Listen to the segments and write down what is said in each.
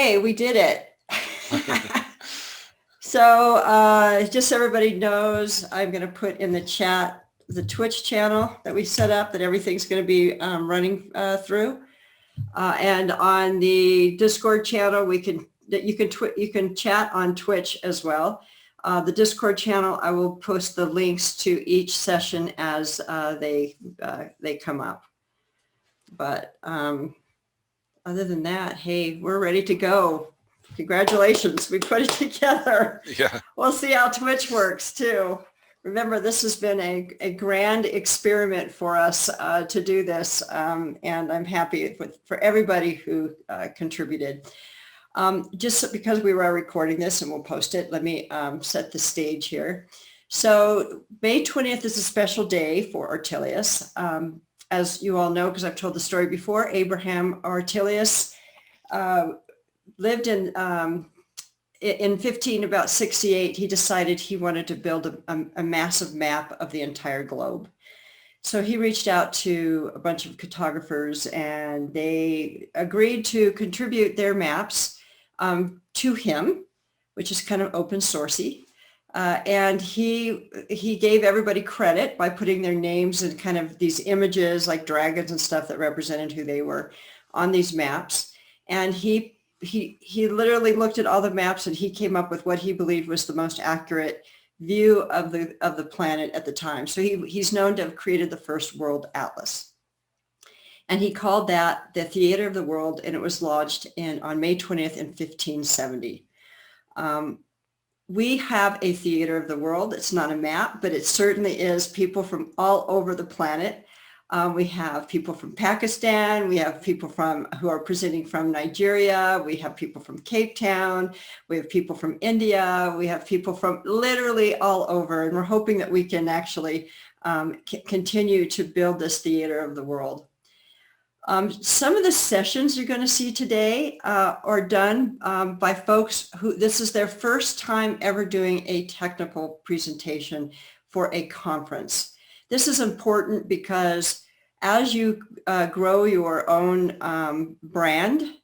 Okay, we did it. So just so everybody knows, I'm going to put in the chat the Twitch channel that we set up that everything's going to be running through. And on the Discord channel, you can chat on Twitch as well. The Discord channel, I will post the links to each session as they come up. But other than that, hey, we're ready to go. Congratulations, we put it together. Yeah. We'll see how Twitch works too. Remember, this has been a grand experiment for us to do this, and I'm happy for everybody who contributed. Just because we were recording this and we'll post it, let me set the stage here. So May 20th is a special day for Ortelius. As you all know, because I've told the story before, Abraham Ortelius lived in 1568. He decided he wanted to build a massive map of the entire globe. So he reached out to a bunch of cartographers, and they agreed to contribute their maps to him, which is kind of open sourcey. And he gave everybody credit by putting their names and kind of these images like dragons and stuff that represented who they were on these maps. And he literally looked at all the maps, and he came up with what he believed was the most accurate view of the planet at the time. So he's known to have created the first world atlas. And he called that the Theater of the World, and it was launched on May 20th in 1570. We have a theater of the world. It's not a map, but it certainly is people from all over the planet. We have people from Pakistan. We have people who are presenting from Nigeria. We have people from Cape Town. We have people from India. We have people from literally all over. And we're hoping that we can actually continue to build this theater of the world. Some of the sessions you're going to see today are done by folks who this is their first time ever doing a technical presentation for a conference. This is important because as you grow your own brand,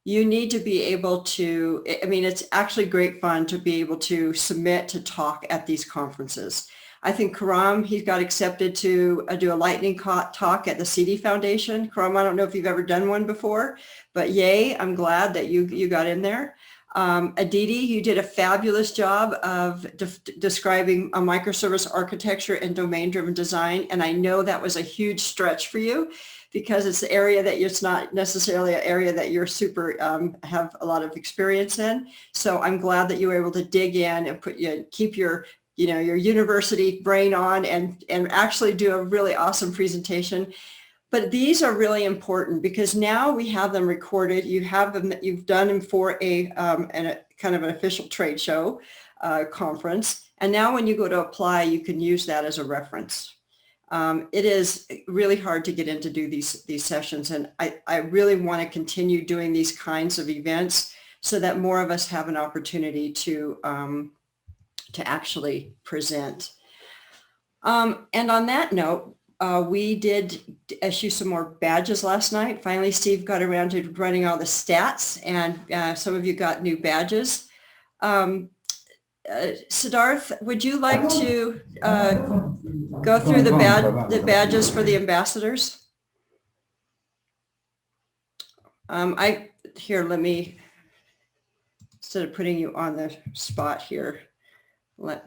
you need to be able to, it's actually great fun to be able to submit to talk at these conferences. I think Karam, he got accepted to do a lightning talk at the CD Foundation. Karam, I don't know if you've ever done one before, but yay, I'm glad that you got in there. Aditi, you did a fabulous job of describing a microservice architecture and domain-driven design, and I know that was a huge stretch for you because it's an area that it's not necessarily an area that you're super have a lot of experience in. So I'm glad that you were able to dig in and keep your university brain on and actually do a really awesome presentation. But these are really important because now we have them recorded. You've done them for a kind of an official trade show conference. And now when you go to apply, you can use that as a reference. It is really hard to get in to do these sessions. And I really want to continue doing these kinds of events so that more of us have an opportunity to actually present. And on that note, we did issue some more badges last night. Finally, Steve got around to running all the stats, and some of you got new badges. Siddharth, would you like to go through the badges for the ambassadors? Let me, instead of putting you on the spot here, in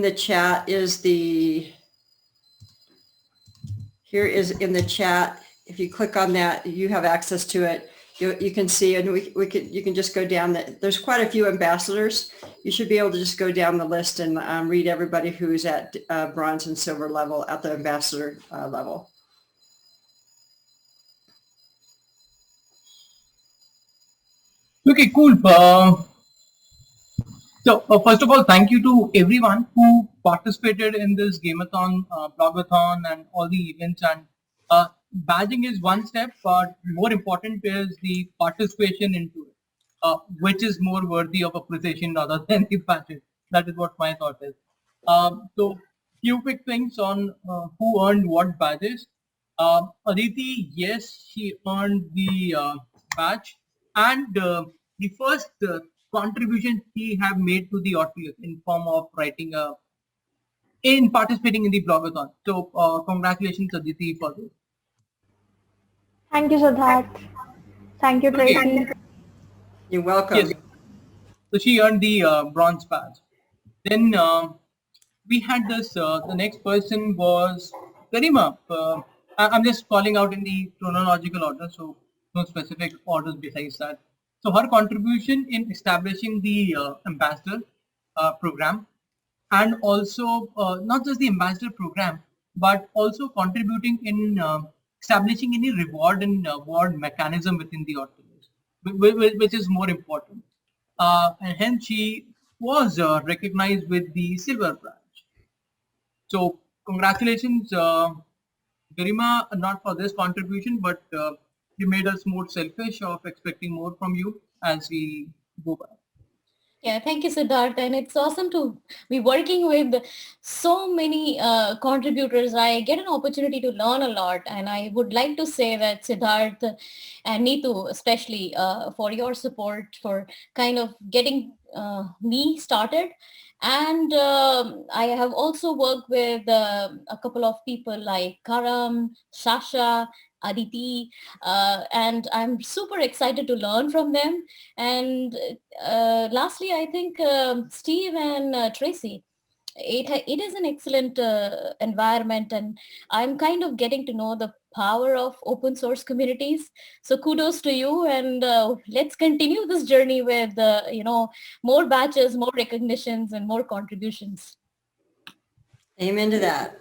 the chat in the chat, if you click on that, you have access to it. You can see, and you can just go down there's quite a few ambassadors. You should be able to just go down the list and read everybody who's at bronze and silver level at the ambassador level. Okay, cool. So first of all, thank you to everyone who participated in this Gameathon, Blogathon, and all the events. And badging is one step, but more important is the participation into it, which is more worthy of appreciation rather than the badges. That is what my thought is. So few quick things on who earned what badges. Aditi, yes, she earned the badge, and the first contribution she have made to the Ortelius in form of writing in participating in the blogathon. So congratulations, Aditi, for this. Thank you, Siddharth. Thank you, Okay, Tracy. You're yes, welcome. so she earned the bronze badge. Then we had this. The next person was Karima. I'm just calling out in the chronological order, so no specific orders besides that. So her contribution in establishing the ambassador program, and also not just the ambassador program, but also contributing in establishing any reward and award mechanism within the authorities, which is more important. And hence she was recognized with the silver branch. So congratulations, Garima, not for this contribution, but you made us more selfish of expecting more from you as we go by. Yeah, thank you, Siddharth. And it's awesome to be working with so many contributors. I get an opportunity to learn a lot. And I would like to say that Siddharth and Neetu, especially for your support, for kind of getting me started. And I have also worked with a couple of people like Karam, Sasha, Aditi, and I'm super excited to learn from them. And lastly, I think Steve and Tracy, it is an excellent environment, and I'm kind of getting to know the power of open source communities. So kudos to you, and let's continue this journey with more batches, more recognitions, and more contributions. Amen to that.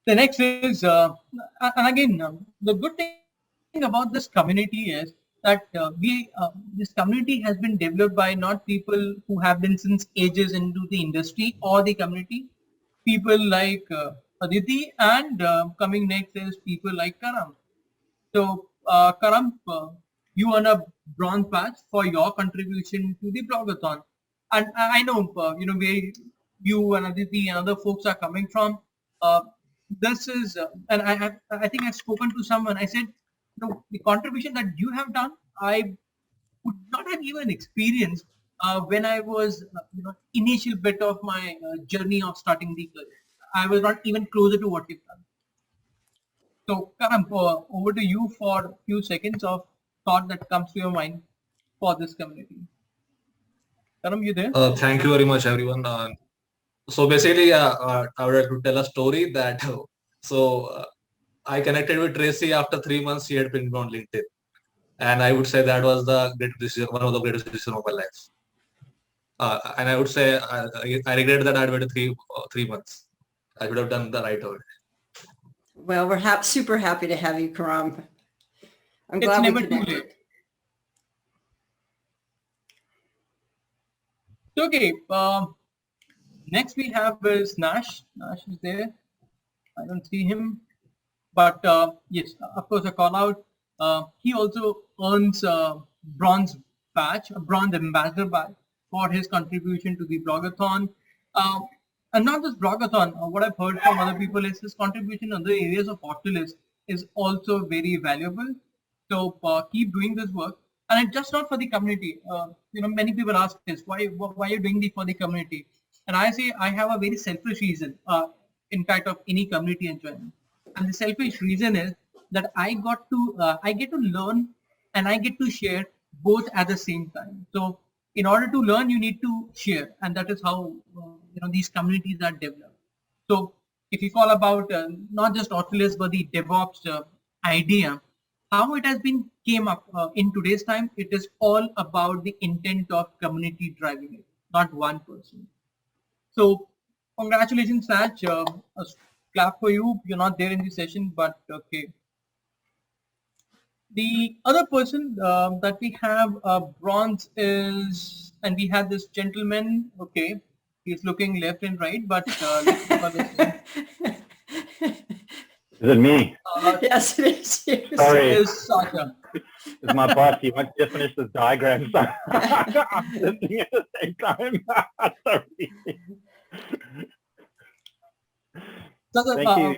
The next is, and again, the good thing about this community is that this community has been developed by not people who have been since ages into the industry or the community. People like Aditi, and coming next is people like Karam. So, Karam, you won a bronze badge for your contribution to the blogathon. And I know, where you and Aditi and other folks are coming from. Uh, this is, I think I've spoken to someone. I said, the contribution that you have done, I would not have even experienced when I was, initial bit of my journey of starting the career. I was not even closer to what you've done. So, Karan, over to you for a few seconds of thought that comes to your mind for this community. Karan, you there? Thank you very much, everyone. So basically, I would like to tell a story that I connected with Tracy after 3 months. She had been on LinkedIn, and I would say that was the greatest decision, one of the greatest decisions of my life. And I would say I regret that I had waited 3 months. I should have done the right way. Well, we're super happy to have you, Karam. I'm It's glad we never too connected. late. Okay. Next we have is Nash. Nash is there. I don't see him. But yes, of course, a call out. He also earns a bronze badge, a bronze ambassador badge for his contribution to the blogathon. And not just blogathon, what I've heard from other people is his contribution in other areas of Ortelius is also very valuable. So keep doing this work. And it's just not for the community. Many people ask this, why are you doing this for the community? And I say, I have a very selfish reason, in fact, of any community enjoyment. And the selfish reason is that I get to learn and I get to share both at the same time. So in order to learn, you need to share, and that is how these communities are developed. So if you call about not just Ortelius but the DevOps idea, how it has been came up in today's time, it is all about the intent of community driving it, not one person. So congratulations, Saj. A clap for you. You're not there in the session, but okay. The other person that we have bronze is, and we had this gentleman. Okay, he's looking left and right, but let's look at this. Is it me? Yes, it is you. Sorry. Is Sasha. It's my boss. He wants to finish this diagram. So I'm listening at the same time. Sorry. So, Thank you.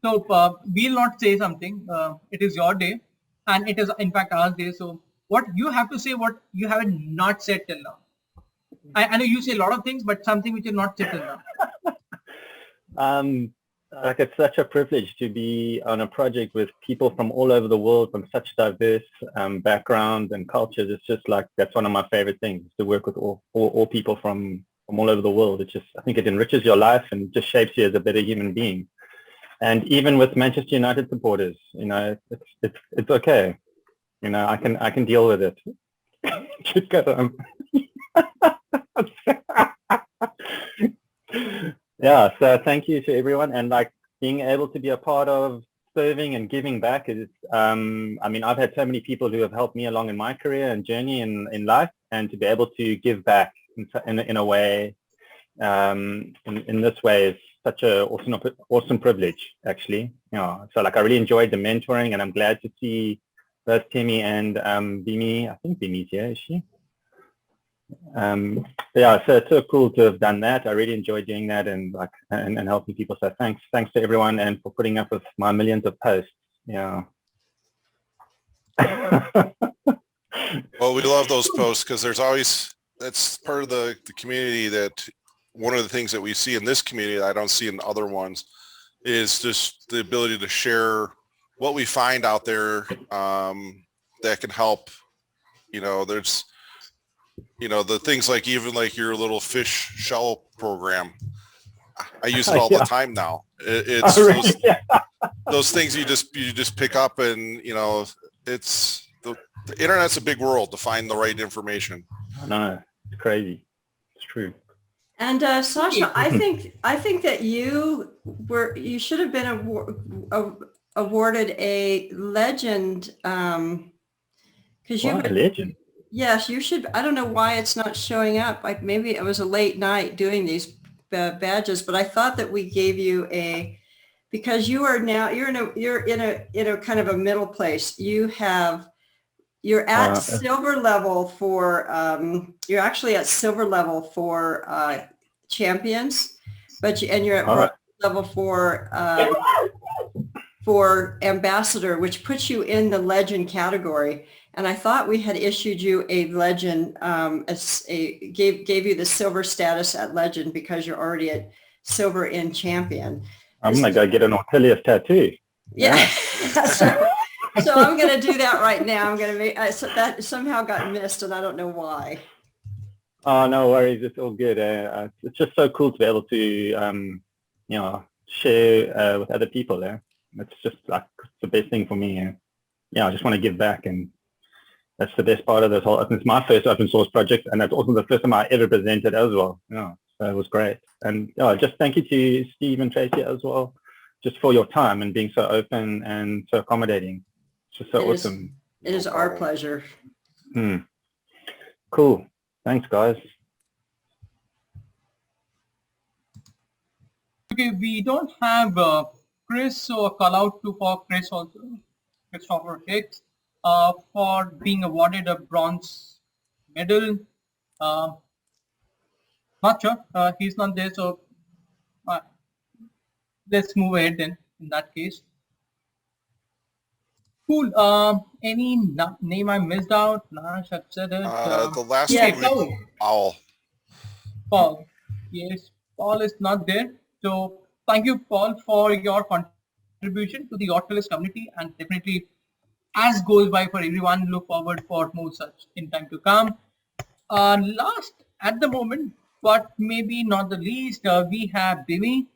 We'll not say something. It is your day, and it is in fact our day. So what you have to say, what you haven't not said till now. I know you say a lot of things, but something which you not said till now. Like it's such a privilege to be on a project with people from all over the world, from such diverse backgrounds and cultures. It's just like, that's one of my favorite things, to work with all people from all over the world. It's just, I think it enriches your life and just shapes you as a better human being. And even with Manchester United supporters, you know, it's okay. You know, I can deal with it. Just go home. Yeah, so thank you to everyone, and like being able to be a part of serving and giving back is, I mean, I've had so many people who have helped me along in my career and journey in life, and to be able to give back in a way, in this way is such a awesome privilege, actually. You know, so like I really enjoyed the mentoring, and I'm glad to see both Timmy and Bimi. I think Bimi's here, is she? Yeah, so it's so cool to have done that. I really enjoy doing that and like and helping people. So thanks to everyone and for putting up with my millions of posts. Yeah. Well, we love those posts because there's always, that's part of the community, that one of the things that we see in this community that I don't see in other ones is just the ability to share what we find out there that can help. You know, there's, you know, the things like even like your little fish shell program. I use it all the time now. It's those things you just pick up, and you know, it's the internet's a big world to find the right information. I know, it's crazy. It's true. And Sasha, I think that you should have been awarded a legend because you a legend. Yes, you should. I don't know why it's not showing up. Like maybe it was a late night doing these badges, but I thought that we gave you because you are now you're in a kind of a middle place. You're at silver level for you're actually at silver level for champions, but you're at bronze level for ambassador, which puts you in the legend category. And I thought we had issued you a legend, gave you the silver status at legend because you're already at silver in champion. I'm going to go get an Ortelius tattoo. Yeah. So I'm going to do that right now. I'm going to make that somehow got missed, and I don't know why. Oh, no worries. It's all good. It's just so cool to be able to, you know, share with other people there. It's just like the best thing for me. Yeah, I just want to give back, and that's the best part of this whole. It's my first open source project, and that's also the first time I ever presented as well. Yeah, so it was great. And just thank you to Steve and Tracy as well, just for your time and being so open and so accommodating. It's just so awesome. It is our pleasure. Cool. Thanks, guys. Okay, we don't have Chris, so a call out for Chris also, Christopher Hicks, for being awarded a bronze medal. Not sure, he's not there, so let's move ahead then in that case. Cool. Any name I missed out? Nash, I've said it. The last one, Paul. Yes, Paul is not there. So thank you, Paul, for your contribution to the Ortelius community, and definitely, as goes by for everyone, look forward for more such in time to come. Last at the moment, but maybe not the least, we have Bimi.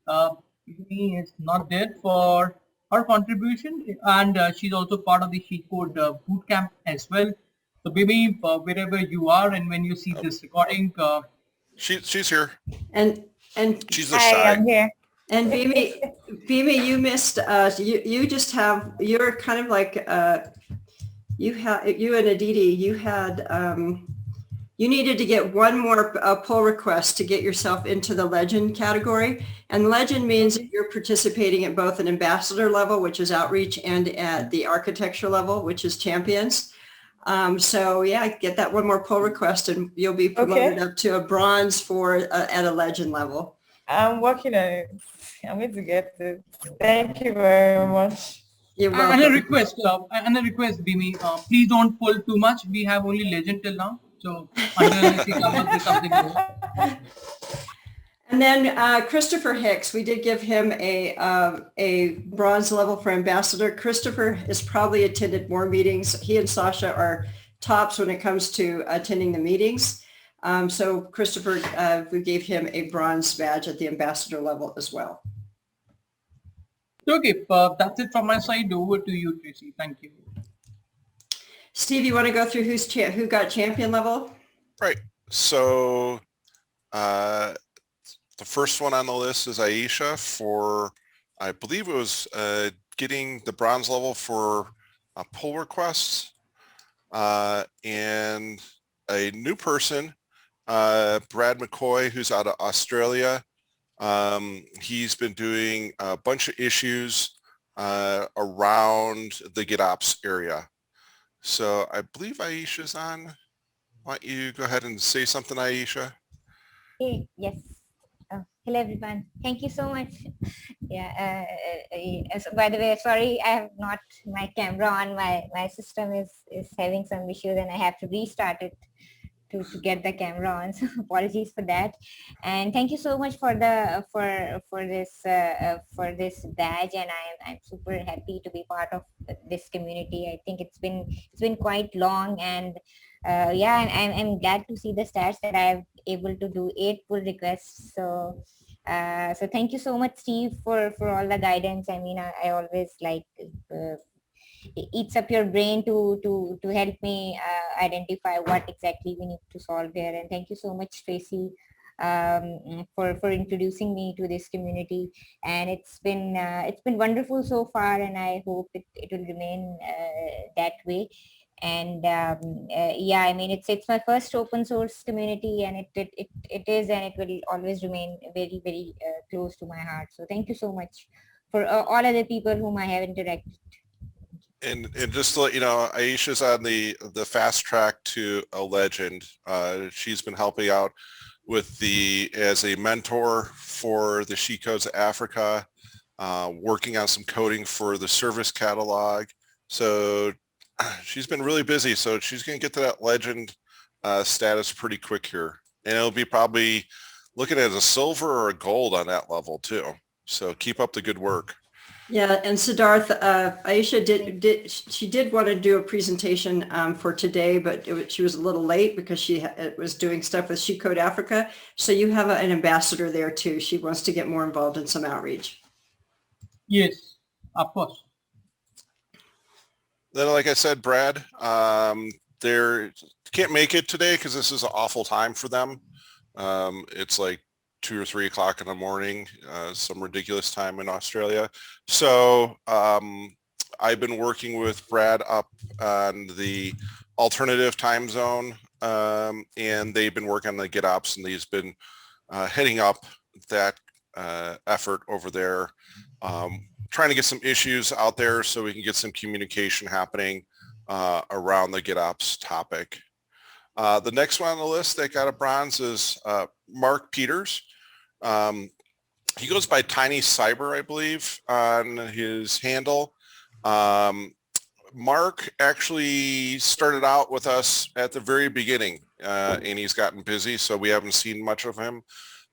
Bimi is not there for her contribution, and she's also part of the She Code bootcamp as well. So Bimi, wherever you are, and when you see this recording, she's here, and she's the shy. I'm here. And Bimi, you missed. You just have. You're kind of like you and Aditi. You had. You needed to get one more pull request to get yourself into the legend category. And legend means that you're participating at both an ambassador level, which is outreach, and at the architecture level, which is champions. So yeah, get that one more pull request and you'll be promoted up to a bronze for at a legend level. I'm working on it. I'm going to get it. Thank you very much. You're And a welcome. request, Bimi, please don't pull too much. We have only legend till now, so until unless he comes up with something more. And then Christopher Hicks, we did give him a bronze level for ambassador. Christopher has probably attended more meetings. He and Sasha are tops when it comes to attending the meetings. So Christopher, we gave him a bronze badge at the ambassador level as well. Okay, that's it from my side. Over to you, Tracy. Thank you. Steve, you want to go through who got champion level? Right. So the first one on the list is Aisha for, I believe it was getting the bronze level for pull requests. And a new person, Brad McCoy, who's out of Australia. He's been doing a bunch of issues around the GitOps area. So I believe Aisha's on. Why don't you go ahead and say something, Aisha? Hey, yes. Hello, everyone. Thank you so much. Yeah. So by the way, sorry, I have not my camera on. My system is having some issues, and I have to restart it to get the camera on. So apologies for that. And thank you so much for the for this badge. And I'm super happy to be part of this community. I think it's been quite long, and yeah, and I'm glad to see the stats that I'm able to do 8 pull requests. So so thank you so much, Steve, for all the guidance. I mean, I always like eats up your brain to help me identify what exactly we need to solve here. And thank you so much, Tracy, for introducing me to this community. And it's been wonderful so far, and I hope it will remain that way. And yeah, I mean, it's my first open source community, and it is, and it will always remain very, very close to my heart. So thank you so much for all other people whom I have interacted. And just to let you know, Aisha's on the fast track to a legend. She's been helping out with as a mentor for the She Codes Africa, working on some coding for the service catalog. So she's been really busy. So she's going to get to that legend status pretty quick here. And it'll be probably looking at a silver or a gold on that level too. So keep up the good work. Yeah, and Siddharth, Aisha did want to do a presentation for today, but she was a little late because she was doing stuff with She Code Africa. So you have an ambassador there too. She wants to get more involved in some outreach. Yes, of course. Then, like I said, Brad, they can't make it today because this is an awful time for them. It's like 2 or 3 o'clock in the morning, some ridiculous time in Australia. So I've been working with Brad up on the alternative time zone, and they've been working on the GitOps, and he's been heading up that effort over there, trying to get some issues out there so we can get some communication happening around the GitOps topic. The next one on the list that got a bronze is Mark Peters. He goes by Tiny Cyber, I believe, on his handle. Mark actually started out with us at the very beginning, and he's gotten busy, so we haven't seen much of him.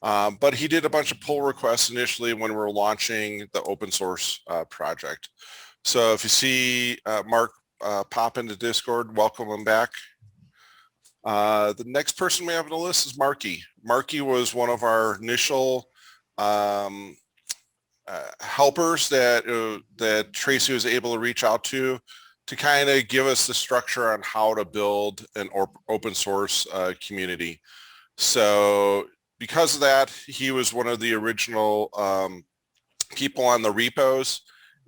But he did a bunch of pull requests initially when we were launching the open source project. So if you see Mark pop into Discord, welcome him back. The next person we have on the list is Marky. Marky was one of our initial helpers that Tracy was able to reach out to kind of give us the structure on how to build an open source community. So because of that, he was one of the original people on the repos,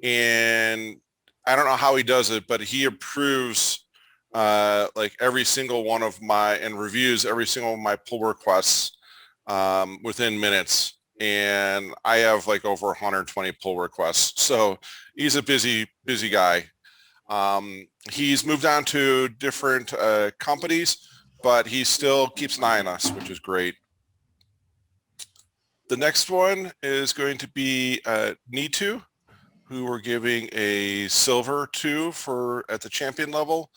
and I don't know how he does it, but he approves like every single one of and reviews every single one of my pull requests within minutes. And I have like over 120 pull requests. So he's a busy guy. He's moved on to different companies, but he still keeps an eye on us, which is great. The next one is going to be Nitu, who we're giving a silver to at the champion level.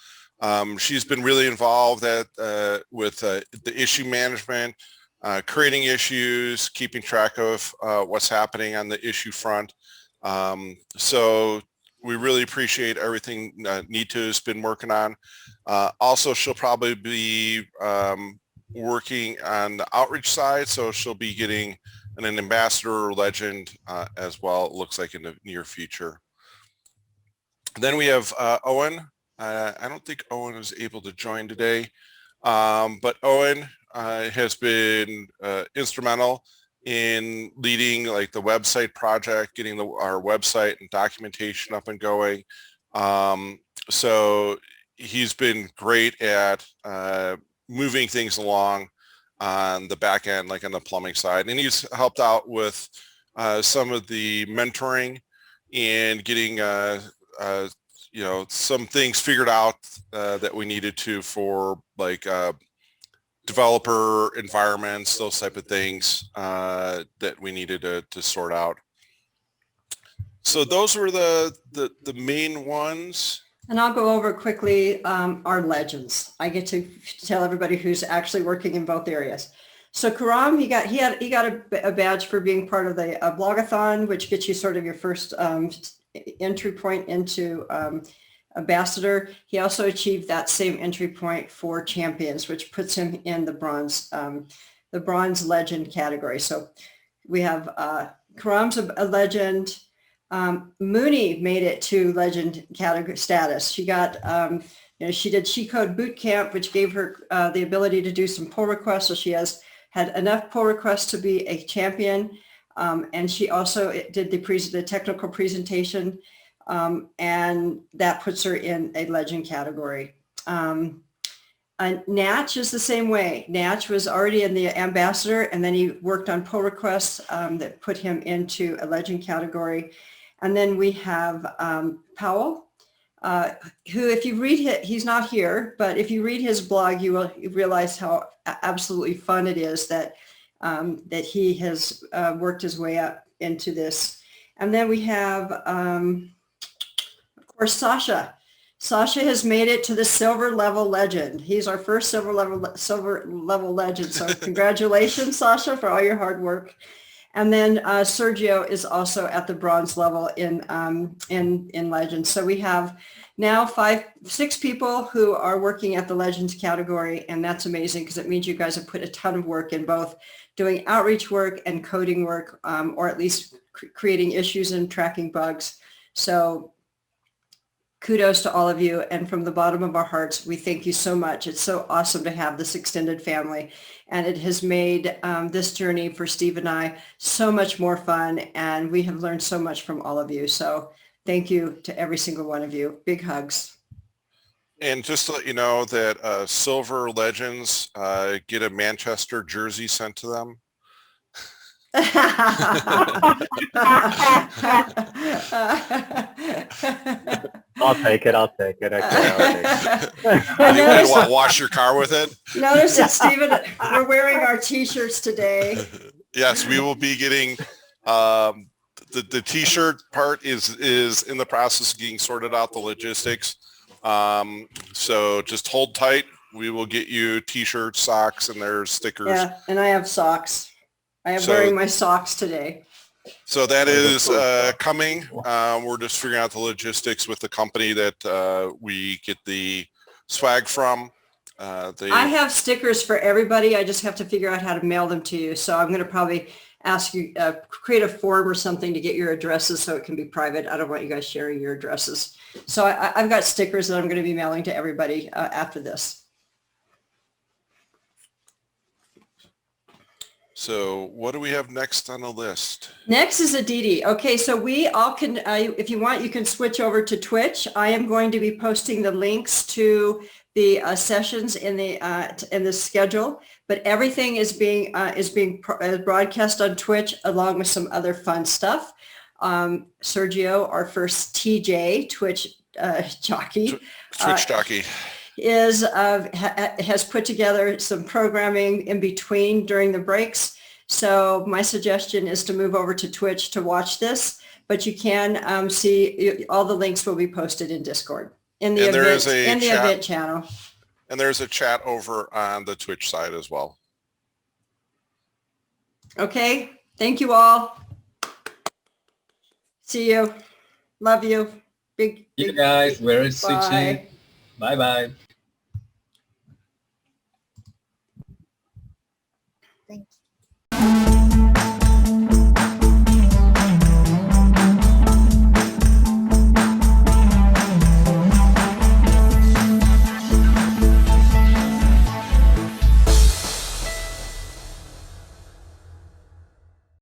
She's been really involved with the issue management, creating issues, keeping track of what's happening on the issue front. So we really appreciate everything Nitu's been working on. Also, she'll probably be working on the outreach side, so she'll be getting an ambassador or legend as well, it looks like, in the near future. Then we have Owen. I don't think Owen was able to join today, but Owen has been instrumental in leading like the website project, getting our website and documentation up and going. So he's been great at moving things along on the back end, like on the plumbing side. And he's helped out with some of the mentoring and getting some things figured out that we needed to for like developer environments, those type of things that we needed to sort out. So those were the main ones. And I'll go over quickly our legends. I get to tell everybody who's actually working in both areas. So Karam, he got a badge for being part of the blogathon, which gets you sort of your first entry point into ambassador. He also achieved that same entry point for champions, which puts him in the bronze legend category. So we have Karam's a legend. Mooney made it to legend category status. She got, she did She Code Boot Camp, which gave her the ability to do some pull requests. So she has had enough pull requests to be a champion. And she also did the technical presentation, and that puts her in a legend category. Natch is the same way. Natch was already in the ambassador, and then he worked on pull requests that put him into a legend category. And then we have Powell, who, if you read he's not here, but if you read his blog, you will realize how absolutely fun it is that he has worked his way up into this. And then we have, of course, Sasha. Sasha has made it to the silver level legend. He's our first silver level legend. So congratulations, Sasha, for all your hard work. And then Sergio is also at the bronze level in Legends. So we have now 6 people who are working at the Legends category, and that's amazing because it means you guys have put a ton of work in both doing outreach work and coding work, or at least creating issues and tracking bugs. So kudos to all of you. And from the bottom of our hearts, we thank you so much. It's so awesome to have this extended family. And it has made this journey for Steve and I so much more fun. And we have learned so much from all of you. So thank you to every single one of you. Big hugs. And just to let you know that Silver Legends get a Manchester jersey sent to them. I'll take it. Okay, I'll take it. You want to wash your car with it? Notice that, Stephen, we're wearing our T-shirts today. Yes, we will be getting the T-shirt part is in the process of getting sorted out, the logistics. So just hold tight. We will get you T-shirts, socks, and there's stickers. Yeah, and I have socks. I am wearing my socks today. So that is coming. We're just figuring out the logistics with the company that we get the swag from. I have stickers for everybody. I just have to figure out how to mail them to you. So I'm going to probably ask you, create a form or something to get your addresses so it can be private. I don't want you guys sharing your addresses. So I've got stickers that I'm going to be mailing to everybody after this. So what do we have next on the list? Next is Aditi. Okay, so we all can, if you want, you can switch over to Twitch. I am going to be posting the links to the sessions in the schedule, but everything is being broadcast on Twitch along with some other fun stuff. Sergio, our first TJ Twitch jockey, Twitch jockey, has put together some programming in between during the breaks. So my suggestion is to move over to Twitch to watch this, but you can see all the links will be posted in Discord in the And there is a event channel. And there's a chat over on the Twitch side as well. Okay. Thank you all. See you. Love you. Big. You guys, where is Bye. Suchi? Bye bye.